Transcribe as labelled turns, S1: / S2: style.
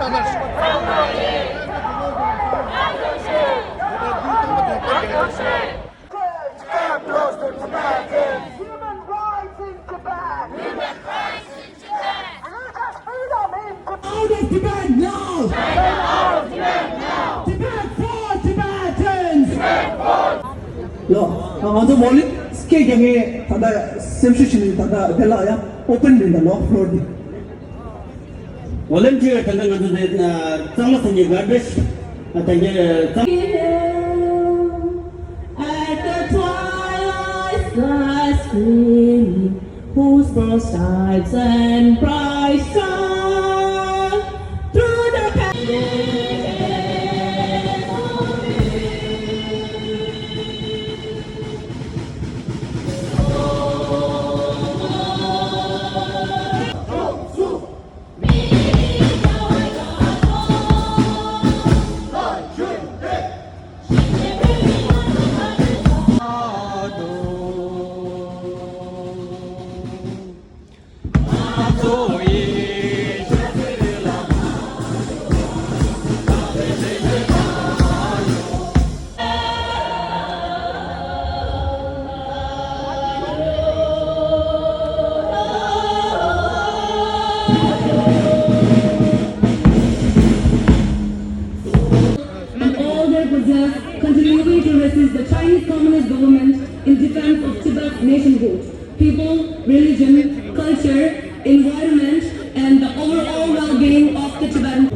S1: Human rights in Tibet. Religious freedom in Tibet.
S2: Out of Tibet now! Tibet for Tibetans! Also wallet ske gange tada semshishini tada dela ya open in the law floor di.
S3: Volunteer tanda ngadu de tsamla sanje garbage tanje
S4: At the twilight's last gleaming, whose broad sides and bright shine through the
S5: and all their possess, continuing to resist the Chinese Communist government in defense of Tibet's nationhood, people, religion, culture, environment, and the overall well-being of the Tibetan